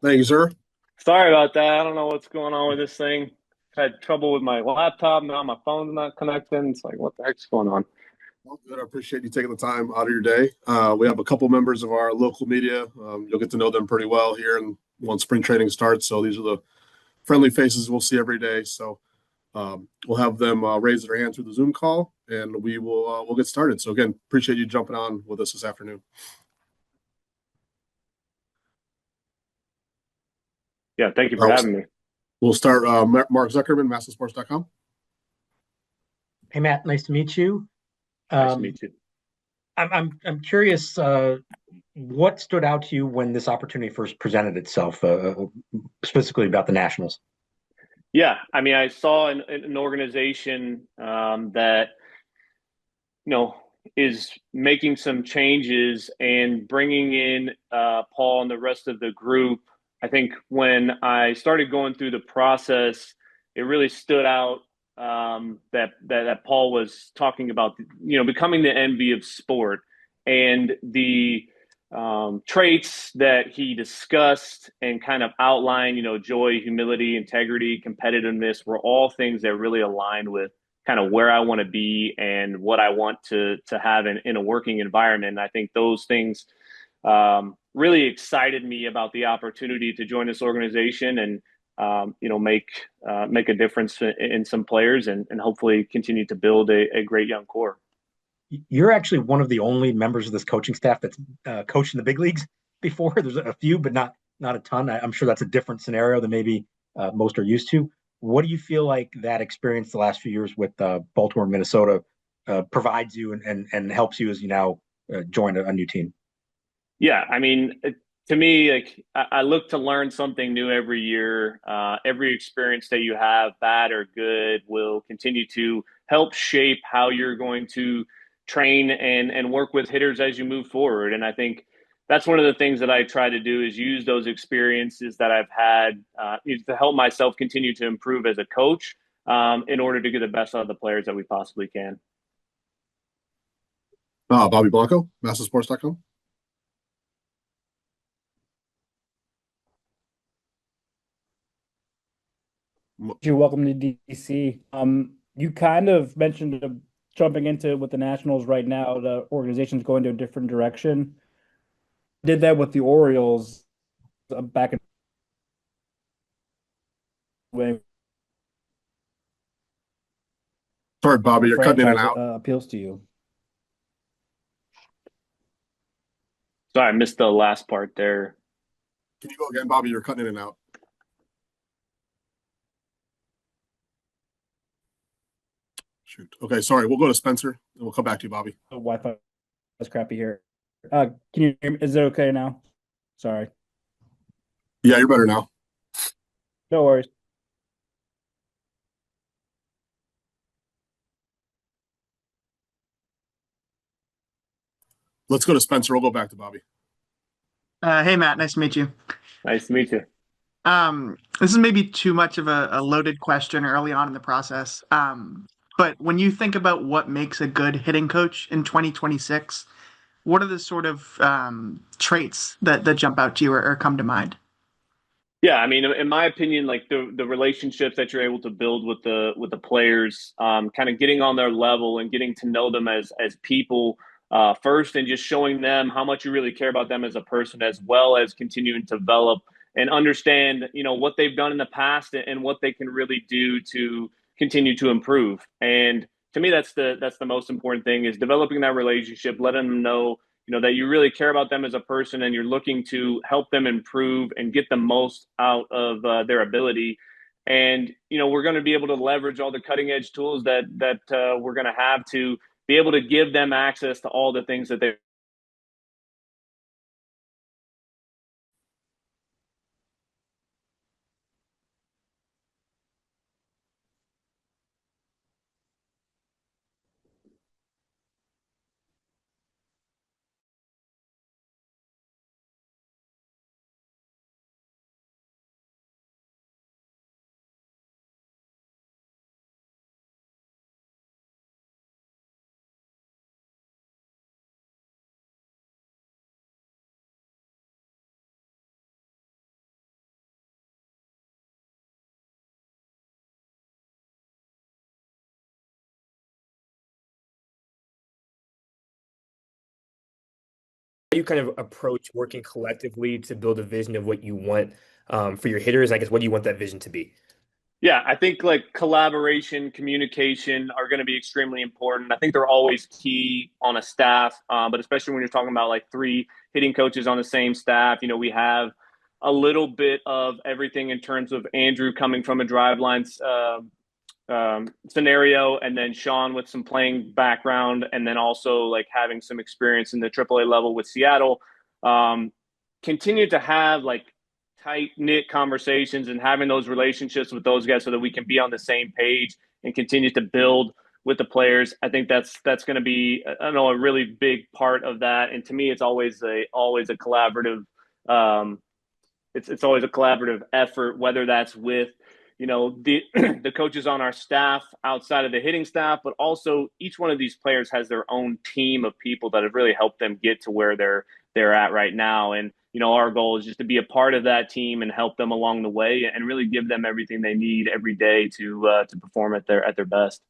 Thank you, sir. Sorry about that. I don't know what's going on with this thing. Had trouble with my laptop. Now my phone's not connecting. It's like, what the heck's going on? Well, good. I appreciate you taking the time out of your day. We have a couple members of our local media. You'll get to know them pretty well here and once spring training starts. So these are the friendly faces we'll see every day. So we'll have them raise their hand through the Zoom call, and we'll get started. So again, appreciate you jumping on with us this afternoon. Yeah, thank you for Uh, having me. we'll start. Mark Zuckerman, MassSports.com. Hey Matt, nice to meet you. Nice to Um, meet you. I'm curious, what stood out to you when this opportunity first presented itself, specifically about the Nationals? Yeah, I mean, I saw an organization that you know is making some changes and bringing in Paul and the rest of the group. I think when I started going through the process, it really stood out that Paul was talking about, becoming the envy of sport and the traits that he discussed and kind of outlined. Joy, humility, integrity, competitiveness were all things that really aligned with kind of where I want to be and what I want to have in a working environment. And I think those things really excited me about the opportunity to join this organization and make a difference in some players and hopefully continue to build a great young core. You're actually one of the only members of this coaching staff that's coached in the big leagues before. There's a few, but not a ton. I'm sure that's a different scenario than maybe most are used to. What do you feel like that experience the last few years with Baltimore, Minnesota, provides you and helps you as you now join a new team? Yeah, I mean, to me, like I look to learn something new every year. Every experience that you have, bad or good, will continue to help shape how you're going to train and work with hitters as you move forward. And I think that's one of the things that I try to do is use those experiences that I've had to help myself continue to improve as a coach in order to get the best out of the players that we possibly can. Bobby Blanco, MassSports.com. You're welcome to DC. You kind of mentioned jumping into with the Nationals right now. The organization's going to a different direction. Did that with the Orioles back in when Sorry, Bobby, you're cutting in and franchise out. appeals to you. Sorry, I missed the last part there. Can you go again, Bobby? You're cutting in and out. Shoot. Okay, sorry. We'll go to Spencer and we'll come back to you, Bobby. The Wi-Fi is crappy here. Can you hear me? Is it okay now? Sorry. Yeah, you're better now. No worries. Let's go to Spencer. We'll go back to Bobby. Hey Matt, nice to meet you. Nice to meet you. This is maybe too much of a loaded question early on in the process. But when you think about what makes a good hitting coach in 2026, what are the sort of traits that jump out to you or come to mind? Yeah, I mean, in my opinion, like the relationships that you're able to build with the players, kind of getting on their level and getting to know them as people first, and just showing them how much you really care about them as a person, as well as continuing to develop and understand, what they've done in the past and what they can really do to continue to improve. And to me, that's the most important thing is developing that relationship, letting them know that you really care about them as a person and you're looking to help them improve and get the most out of their ability. And we're going to be able to leverage all the cutting edge tools that we're going to have to be able to give them access to all the things that they you kind of approach working collectively to build a vision of what you want for your hitters? I guess, what do you want that vision to be? Yeah, I think like collaboration, communication are going to be extremely important. I think they're always key on a staff, but especially when you're talking about like three hitting coaches on the same staff. We have a little bit of everything in terms of Andrew coming from a driveline scenario, and then Sean with some playing background, and then also like having some experience in the AAA level with Seattle. Continue to have like tight knit conversations and having those relationships with those guys so that we can be on the same page and continue to build with the players. I think that's going to be, I know, a really big part of that. And to me, it's always a collaborative. It's always a collaborative effort, whether that's with the the coaches on our staff outside of the hitting staff, but also each one of these players has their own team of people that have really helped them get to where they're at right now. And our goal is just to be a part of that team and help them along the way and really give them everything they need every day to perform at their best.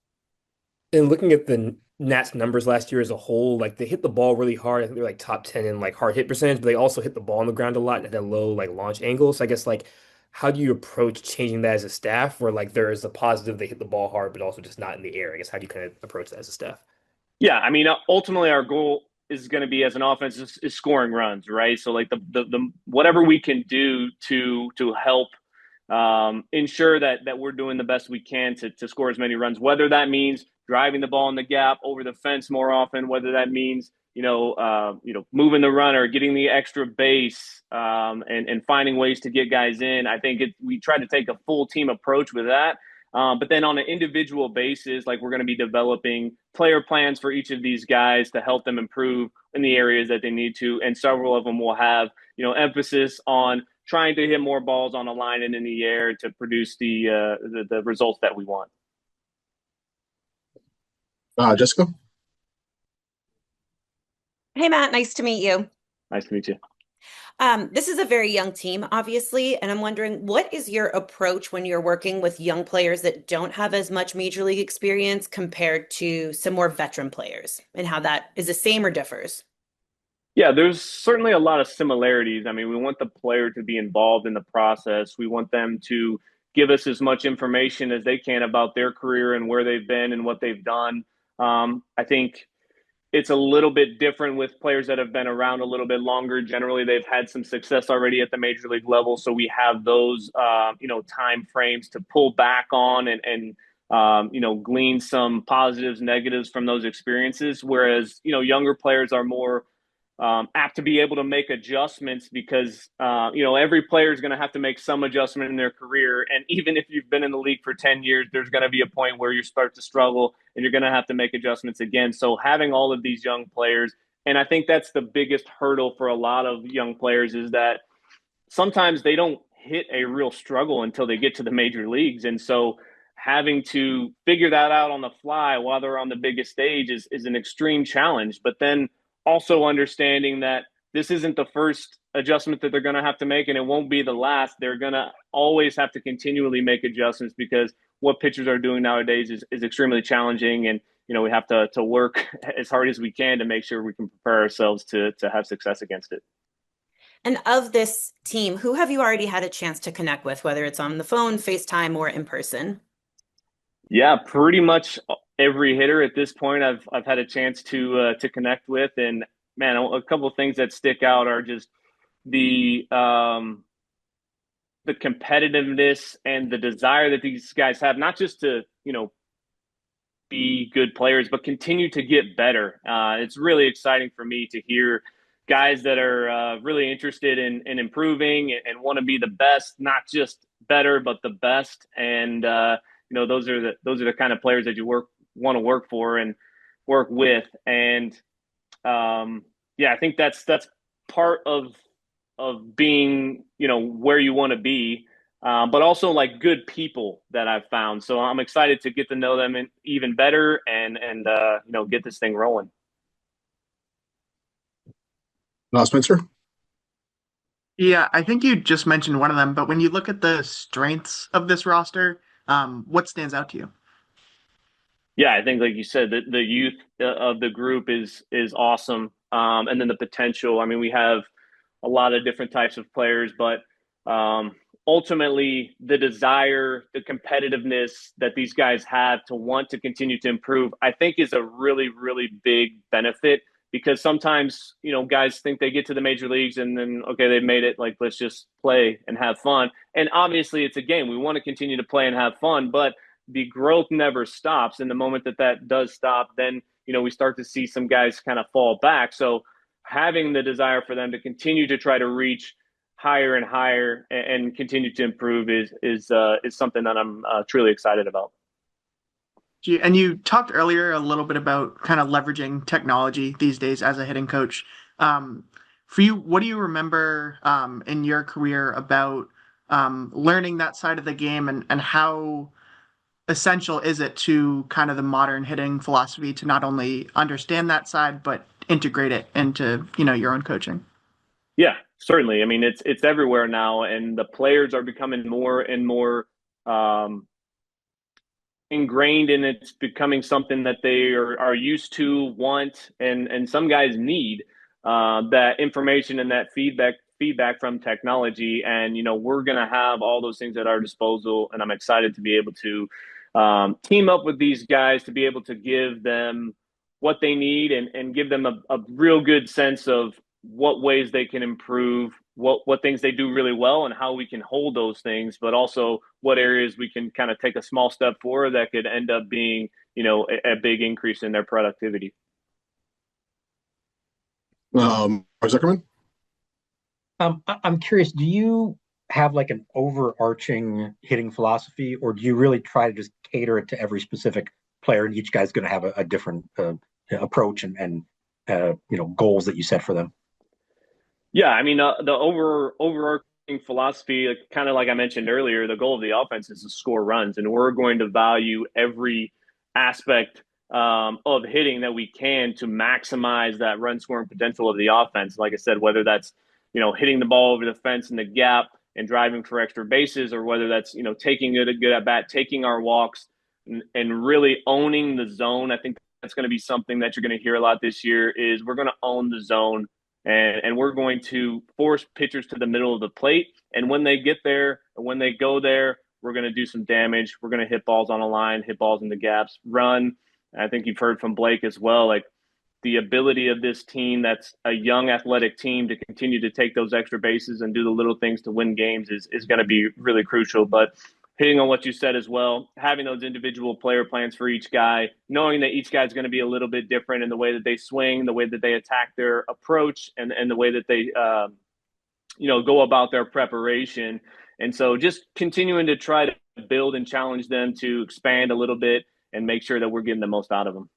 And looking at the Nats numbers last year as a whole, like they hit the ball really hard. I think they're like top 10 in like hard hit percentage, but they also hit the ball on the ground a lot and had a low like launch angle. So I guess like how do you approach changing that as a staff where like there is a positive they hit the ball hard, but also just not in the air? I guess how do you kind of approach that as a staff? Yeah, I mean, ultimately our goal is going to be as an offense is scoring runs, right? So like the whatever we can do to help ensure that we're doing the best we can to score as many runs, whether that means driving the ball in the gap over the fence more often, whether that means moving the runner, getting the extra base, and finding ways to get guys in. I think we try to take a full team approach with that. But then on an individual basis, like we're going to be developing player plans for each of these guys to help them improve in the areas that they need to. And several of them will have, emphasis on trying to hit more balls on the line and in the air to produce the results that we want. Jessica? Hey, Matt, nice to meet you. Nice to meet you. This is a very young team, obviously, and I'm wondering, what is your approach when you're working with young players that don't have as much major league experience compared to some more veteran players, and how that is the same or differs? Yeah, there's certainly a lot of similarities. I mean, we want the player to be involved in the process. We want them to give us as much information as they can about their career and where they've been and what they've done. I think it's a little bit different with players that have been around a little bit longer. Generally, they've had some success already at the major league level, so we have those time frames to pull back on and glean some positives, negatives from those experiences. Whereas younger players are more apt to be able to make adjustments because every player is going to have to make some adjustment in their career, and even if you've been in the league for 10 years, there's going to be a point where you start to struggle and you're going to have to make adjustments again. So having all of these young players, and I think that's the biggest hurdle for a lot of young players, is that sometimes they don't hit a real struggle until they get to the major leagues. And so having to figure that out on the fly while they're on the biggest stage is an extreme challenge. But then also understanding that this isn't the first adjustment that they're going to have to make, and it won't be the last. They're going to always have to continually make adjustments because what pitchers are doing nowadays is extremely challenging. And, we have to work as hard as we can to make sure we can prepare ourselves to have success against it. And of this team, who have you already had a chance to connect with, whether it's on the phone, FaceTime, or in person? Yeah, pretty much every hitter at this point I've had a chance to connect with. And man, a couple of things that stick out are just the competitiveness and the desire that these guys have, not just to be good players, but continue to get better. It's really exciting for me to hear guys that are really interested in improving and want to be the best, not just better, but the best. And those are the kind of players that you want to work for and work with. And I think that's part of being where you want to be. But also like good people that I've found. So I'm excited to get to know them even better and get this thing rolling. Spencer? Yeah, I think you just mentioned one of them, but when you look at the strengths of this roster, what stands out to you? Yeah, I think like you said, the youth of the group is awesome. and then the potential. I mean, we have a lot of different types of players, but ultimately the desire, the competitiveness that these guys have to want to continue to improve, I think is a really, really big benefit, because sometimes, guys think they get to the major leagues and then, okay, they've made it, like, let's just play and have fun. And obviously it's a game. We want to continue to play and have fun, but the growth never stops. And the moment that does stop, then, we start to see some guys kind of fall back. So having the desire for them to continue to try to reach higher and higher and continue to improve is something that I'm truly excited about. And you talked earlier a little bit about kind of leveraging technology these days as a hitting coach. For you, what do you remember in your career about learning that side of the game, and how essential is it to kind of the modern hitting philosophy to not only understand that side, but integrate it into, your own coaching? Yeah, certainly. I mean, it's everywhere now, and the players are becoming more and more ingrained in it. It's becoming something that they are used to, want, and some guys need that information and that feedback from technology. And we're going to have all those things at our disposal, and I'm excited to be able to team up with these guys to be able to give them what they need, and give them a real good sense of what ways they can improve, what things they do really well, and how we can hold those things, but also what areas we can kind of take a small step forward that could end up being, a big increase in their productivity. Zuckerman? I'm curious, do you have like an overarching hitting philosophy, or do you really try to just cater it to every specific player, and each guy's going to have a different approach and goals that you set for them? Yeah, I mean, the overarching philosophy, kind of like I mentioned earlier, the goal of the offense is to score runs, and we're going to value every aspect of hitting that we can to maximize that run scoring potential of the offense. Like I said, whether that's hitting the ball over the fence in the gap and driving for extra bases, or whether that's taking a good at bat, taking our walks, and really owning the zone. I think that's going to be something that you're going to hear a lot this year. Is we're going to own the zone. And we're going to force pitchers to the middle of the plate. And when they get there, or when they go there, we're going to do some damage. We're going to hit balls on a line, hit balls in the gaps, run. And I think you've heard from Blake as well, like the ability of this team, that's a young athletic team, to continue to take those extra bases and do the little things to win games is going to be really crucial. But hitting on what you said as well, having those individual player plans for each guy, knowing that each guy's going to be a little bit different in the way that they swing, the way that they attack their approach, and the way that they, go about their preparation. And so just continuing to try to build and challenge them to expand a little bit and make sure that we're getting the most out of them.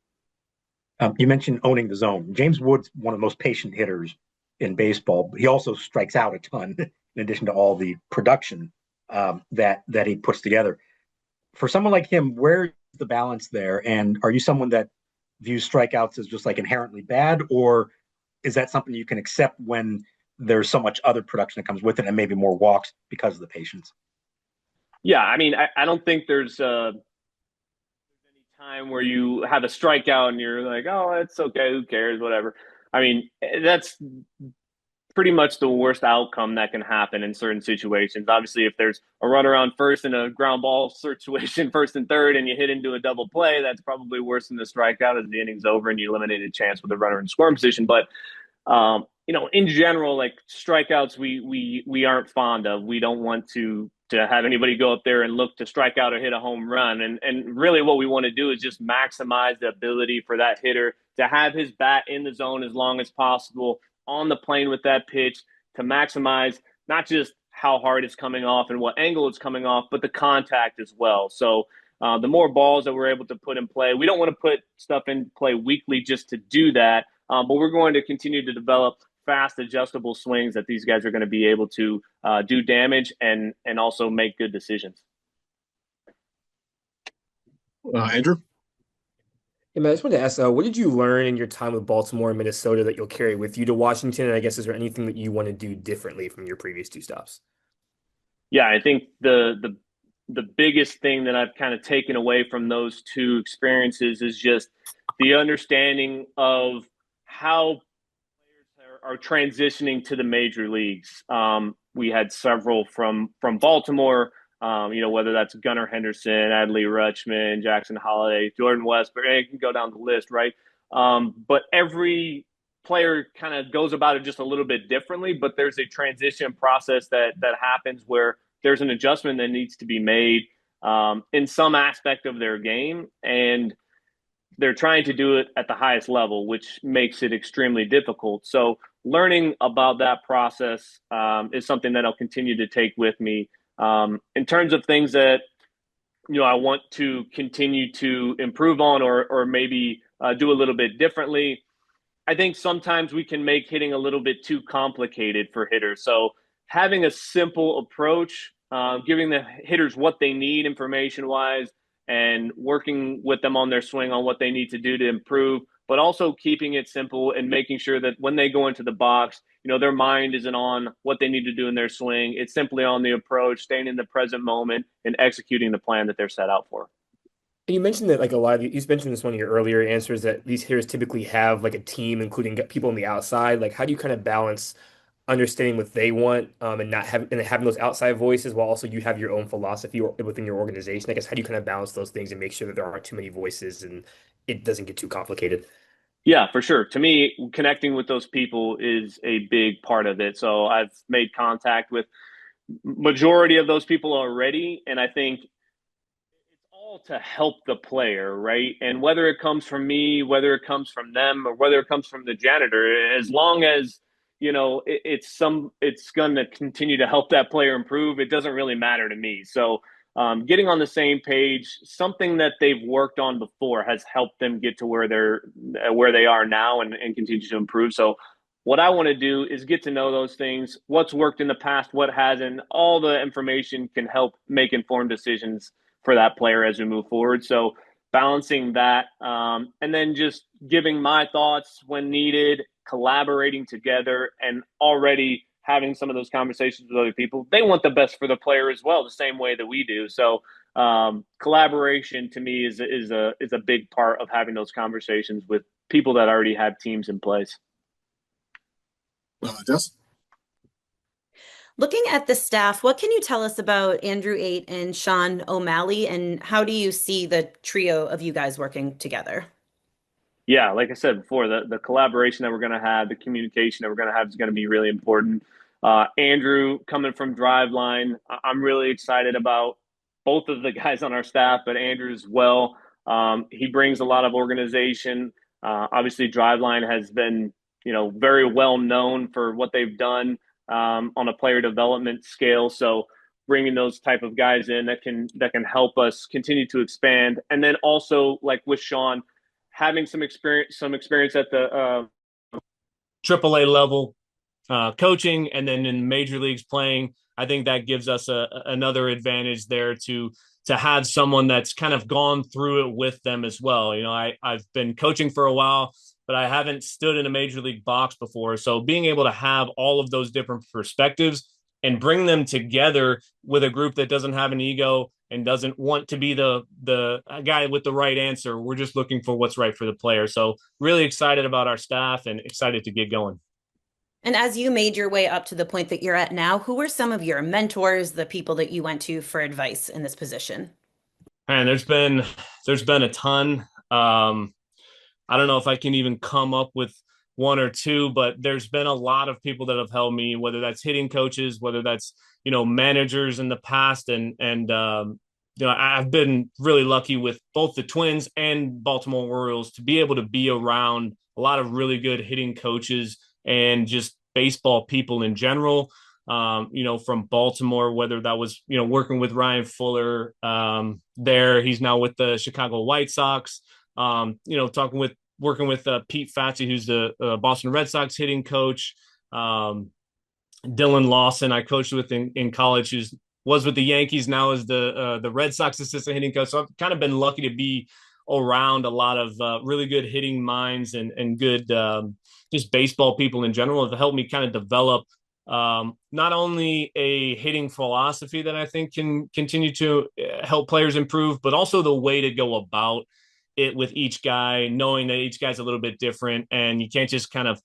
You mentioned owning the zone. James Wood's one of the most patient hitters in baseball, but he also strikes out a ton in addition to all the production that he puts together. For someone like him, where's the balance there? And are you someone that views strikeouts as just like inherently bad, or is that something you can accept when there's so much other production that comes with it and maybe more walks because of the patience? Yeah, I mean, I don't think there's any time where you have a strikeout and you're like, oh, it's okay, who cares, whatever. I mean, that's pretty much the worst outcome that can happen in certain situations. Obviously, if there's a runner on first in a ground ball situation, first and third, and you hit into a double play, that's probably worse than the strikeout as the inning's over and you eliminated a chance with a runner in scoring position. But in general, like strikeouts, we aren't fond of. We don't want to have anybody go up there and look to strike out or hit a home run. And really what we want to do is just maximize the ability for that hitter to have his bat in the zone as long as possible, on the plane with that pitch, to maximize not just how hard it's coming off and what angle it's coming off, but the contact as well. So the more balls that we're able to put in play, we don't want to put stuff in play weekly just to do that, but we're going to continue to develop fast, adjustable swings that these guys are going to be able to do damage and also make good decisions. Andrew? Hey, man, I just wanted to ask, what did you learn in your time with Baltimore and Minnesota that you'll carry with you to Washington? And I guess, is there anything that you want to do differently from your previous two stops? Yeah, I think the biggest thing that I've kind of taken away from those two experiences is just the understanding of how are transitioning to the major leagues. We had several from Baltimore, whether that's Gunnar Henderson, Adley Rutschman, Jackson Holliday, Jordan Westburg, you can go down the list, right? But every player kind of goes about it just a little bit differently, but there's a transition process that happens where there's an adjustment that needs to be made in some aspect of their game, and they're trying to do it at the highest level, which makes it extremely difficult. So learning about that process is something that I'll continue to take with me. In terms of things that I want to continue to improve on or maybe do a little bit differently, I think sometimes we can make hitting a little bit too complicated for hitters. So having a simple approach, giving the hitters what they need information-wise, and working with them on their swing on what they need to do to improve, but also keeping it simple and making sure that when they go into the box, their mind isn't on what they need to do in their swing. It's simply on the approach, staying in the present moment, and executing the plan that they're set out for. You mentioned that like a lot of you mentioned this one of your earlier answers that these hitters typically have like a team, including people on the outside. Like, how do you kind of balance understanding what they want and not having those outside voices while also you have your own philosophy within your organization? I guess, how do you kind of balance those things and make sure that there aren't too many voices and it doesn't get too complicated? Yeah, for sure. To me, connecting with those people is a big part of it. So I've made contact with majority of those people already, and I think it's all to help the player, right? And whether it comes from me, whether it comes from them, or whether it comes from the janitor, as long as it's going to continue to help that player improve, it doesn't really matter to me. So getting on the same page, something that they've worked on before has helped them get to where they are now and continue to improve. So what I want to do is get to know those things, what's worked in the past, what hasn't. All the information can help make informed decisions for that player as we move forward. So balancing that, and then just giving my thoughts when needed, collaborating together, and already having some of those conversations with other people. They want the best for the player as well, the same way that we do. So collaboration to me is a big part of having those conversations with people that already have teams in place. Jess? Looking at the staff, what can you tell us about Andrew Ate and Sean O'Malley, and how do you see the trio of you guys working together? Yeah, like I said before, the collaboration that we're going to have, the communication that we're going to have is going to be really important. Andrew, coming from Driveline, I'm really excited about both of the guys on our staff, but Andrew as well. He brings a lot of organization. Obviously, Driveline has been, very well known for what they've done on a player development scale. So bringing those type of guys in that can help us continue to expand, and then also like with Sean, having some experience at the AAA level, coaching, and then in major leagues playing. I think that gives us another advantage there to have someone that's kind of gone through it with them as well. I've been coaching for a while, but I haven't stood in a major league box before. So being able to have all of those different perspectives and bring them together with a group that doesn't have an ego and doesn't want to be the guy with the right answer. We're just looking for what's right for the player. So really excited about our staff and excited to get going. And as you made your way up to the point that you're at now, who were some of your mentors, the people that you went to for advice in this position? And there's been a ton. I don't know if I can even come up with one or two, but there's been a lot of people that have helped me, whether that's hitting coaches, whether that's, managers in the past. And I've been really lucky with both the Twins and Baltimore Orioles to be able to be around a lot of really good hitting coaches and just baseball people in general. From Baltimore, whether that was, working with Ryan Fuller there, he's now with the Chicago White Sox, working with Pete Fatsi, who's the Boston Red Sox hitting coach. Dylan Lawson, I coached with in college, who was with the Yankees, now is the Red Sox assistant hitting coach. So I've kind of been lucky to be around a lot of really good hitting minds and good just baseball people in general have helped me kind of develop not only a hitting philosophy that I think can continue to help players improve, but also the way to go about it with each guy, knowing that each guy's a little bit different and you can't just kind of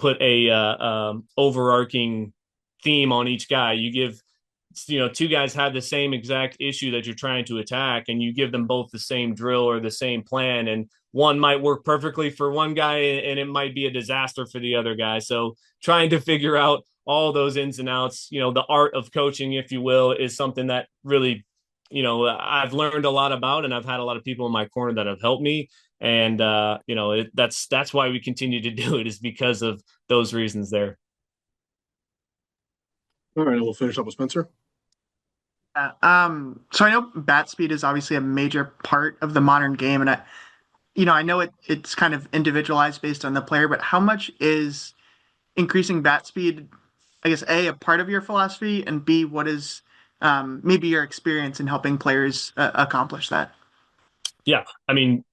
put a overarching theme on each guy. You give, two guys have the same exact issue that you're trying to attack, and you give them both the same drill or the same plan, and one might work perfectly for one guy and it might be a disaster for the other guy. So trying to figure out all those ins and outs, the art of coaching, if you will, is something that really, I've learned a lot about, and I've had a lot of people in my corner that have helped me. And, that's why we continue to do it, is because of those reasons there. All right, we'll finish up with Spencer. So I know bat speed is obviously a major part of the modern game, and I know it's kind of individualized based on the player, but how much is increasing bat speed, I guess, a part of your philosophy, and B, what is maybe your experience in helping players accomplish that? Yeah, I mean,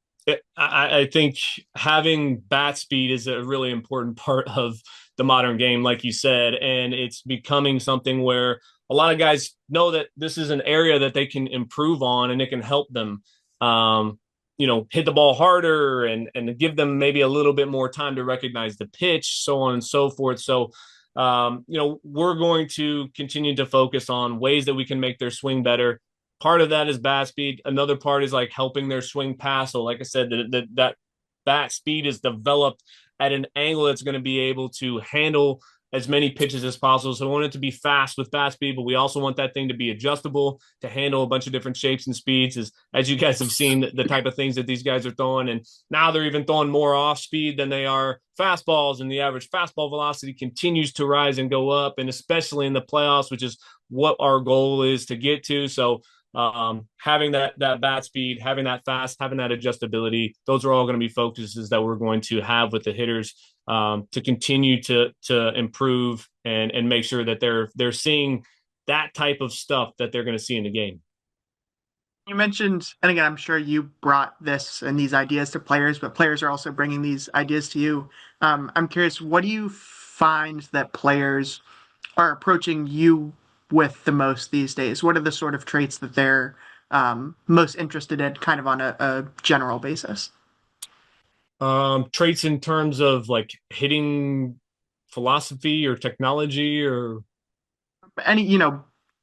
I think having bat speed is a really important part of the modern game, like you said, and it's becoming something where a lot of guys know that this is an area that they can improve on, and it can help them, hit the ball harder and give them maybe a little bit more time to recognize the pitch, so on and so forth. So, we're going to continue to focus on ways that we can make their swing better. Part of that is bat speed. Another part is like helping their swing pass. So like I said, that bat speed is developed at an angle that's going to be able to handle as many pitches as possible. So we want it to be fast with bat speed, but we also want that thing to be adjustable to handle a bunch of different shapes and speeds. As you guys have seen, the type of things that these guys are throwing, and now they're even throwing more off speed than they are fastballs, and the average fastball velocity continues to rise and go up, and especially in the playoffs, which is what our goal is to get to. So having that bat speed, having that fast, having that adjustability, those are all going to be focuses that we're going to have with the hitters to continue to improve and make sure that they're seeing that type of stuff that they're going to see in the game. You mentioned, and again, I'm sure you brought this and these ideas to players, but players are also bringing these ideas to you. I'm curious, what do you find that players are approaching you with the most these days? What are the sort of traits that they're most interested in, kind of on a general basis? Traits in terms of like hitting philosophy or technology, or any,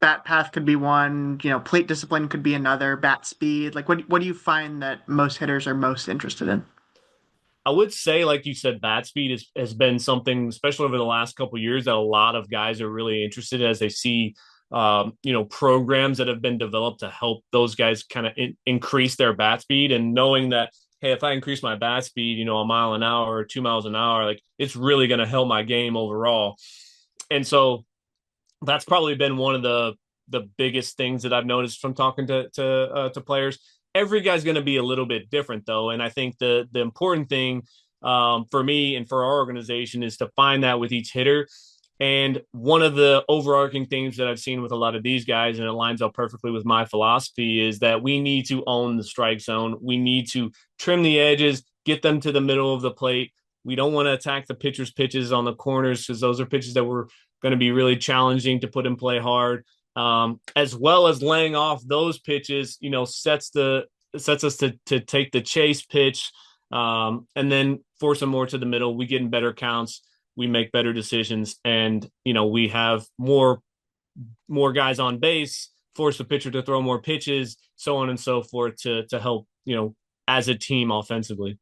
bat path could be one, plate discipline could be another, bat speed. Like what do you find that most hitters are most interested in? I would say, like you said, bat speed has been something, especially over the last couple of years, that a lot of guys are really interested in as they see, programs that have been developed to help those guys kind of increase their bat speed, and knowing that, hey, if I increase my bat speed, a mile an hour or 2 miles an hour, like it's really going to help my game overall. And so that's probably been one of the biggest things that I've noticed from talking to players. Every guy's going to be a little bit different, though, and I think the important thing for me and for our organization is to find that with each hitter. And one of the overarching themes that I've seen with a lot of these guys, and it lines up perfectly with my philosophy, is that we need to own the strike zone. We need to trim the edges, get them to the middle of the plate. We don't want to attack the pitcher's pitches on the corners, because those are pitches that we're going to be really challenging to put in play hard. As well as laying off those pitches, sets us to take the chase pitch, and then force them more to the middle. We get in better counts, we make better decisions, and we have more guys on base, force the pitcher to throw more pitches, so on and so forth, to help as a team offensively.